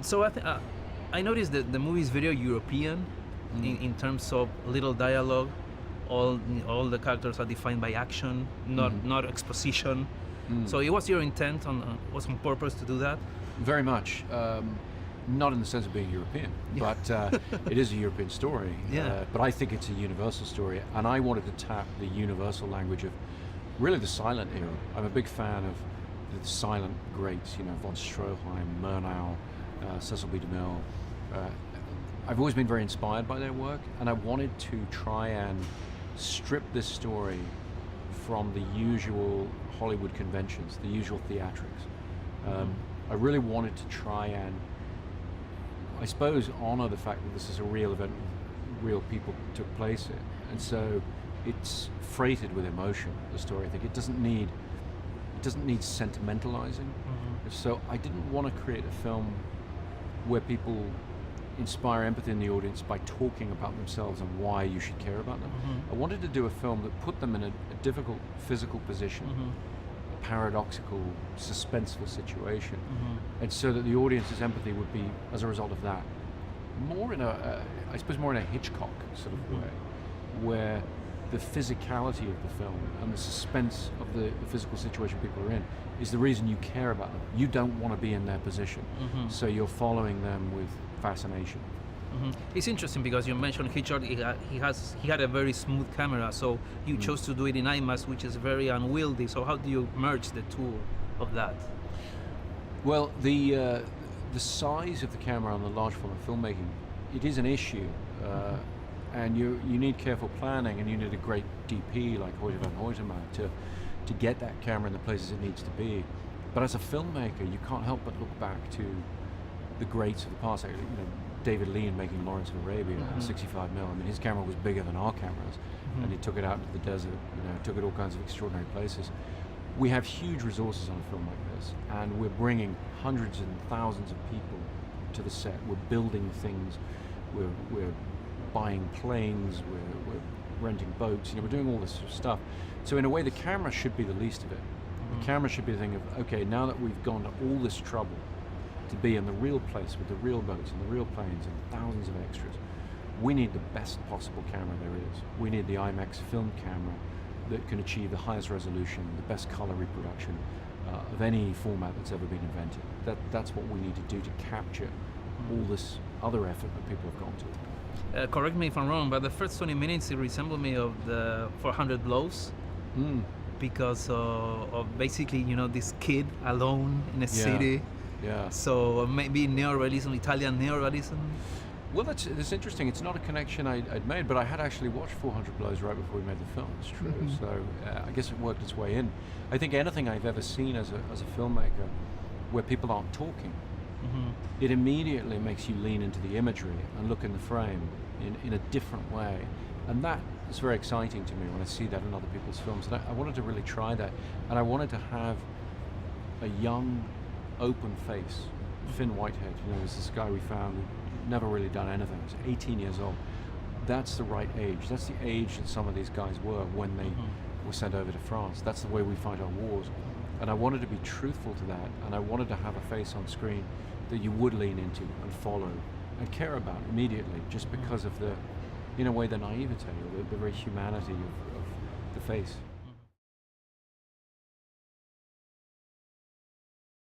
So I noticed that the movie is very European in terms of little dialogue. All the characters are defined by action, not exposition. So it was your intent was on purpose to do that? Very much. Not in the sense of being European, but it is a European story. Yeah. But I think it's a universal story, and I wanted to tap the universal language of really the silent era. I'm a big fan of the silent greats, von Stroheim, Murnau, Cecil B. DeMille. I've always been very inspired by their work, and I wanted to try and strip this story from the usual Hollywood conventions, the usual theatrics. I really wanted to try and, I suppose, honor the fact that this is a real event, real people took place in, and so it's freighted with emotion. The story, I think, it doesn't need sentimentalizing. So I didn't want to create a film where people inspire empathy in the audience by talking about themselves and why you should care about them. I wanted to do a film that put them in a difficult physical position, a paradoxical, suspenseful situation, and so that the audience's empathy would be, as a result of that, more in I suppose more in a Hitchcock sort of way, where the physicality of the film and the suspense of the physical situation people are in is the reason you care about them. You don't want to be in their position, so you're following them with fascination. It's interesting because you mentioned Hitchcock. He had a very smooth camera, so you chose to do it in IMAX, which is very unwieldy. So how do you merge the two of that? Well, the size of the camera on the large format filmmaking, it is an issue, and you need careful planning, and you need a great DP like Hoyte van Hoytema to get that camera in the places it needs to be. But as a filmmaker, you can't help but look back to the greats of the past. David Lean making Lawrence of Arabia at 65mm. I mean, his camera was bigger than our cameras, and he took it out into the desert. Took it all kinds of extraordinary places. We have huge resources on a film like this, and we're bringing hundreds and thousands of people to the set. We're building things. We're buying planes. We're renting boats. We're doing all this sort of stuff. So in a way, the camera should be the least of it. The camera should be the thing of, okay, now that we've gone to all this trouble to be in the real place with the real boats and the real planes and thousands of extras, we need the best possible camera there is. We need the IMAX film camera that can achieve the highest resolution, the best color reproduction of any format that's ever been invented. That's what we need to do to capture all this other effort that people have gone to. Correct me if I'm wrong, but the first 20 minutes it resembled me of the 400 Blows, because of basically this kid alone in a city. Yeah. So maybe neorealism, Italian neorealism. Well, that's interesting. It's not a connection I'd made, but I had actually watched 400 Blows right before we made the film. It's true. So I guess it worked its way in. I think anything I've ever seen as a filmmaker where people aren't talking, it immediately makes you lean into the imagery and look in the frame in a different way. And that is very exciting to me when I see that in other people's films. And I wanted to really try that. And I wanted to have a young, open face. Fionn Whitehead, was this guy we found who'd never really done anything. He was 18 years old. That's the right age. That's the age that some of these guys were when they were sent over to France. That's the way we fight our wars. And I wanted to be truthful to that, and I wanted to have a face on screen that you would lean into and follow and care about immediately, just because of the, in a way, the naivete or the very humanity of the face.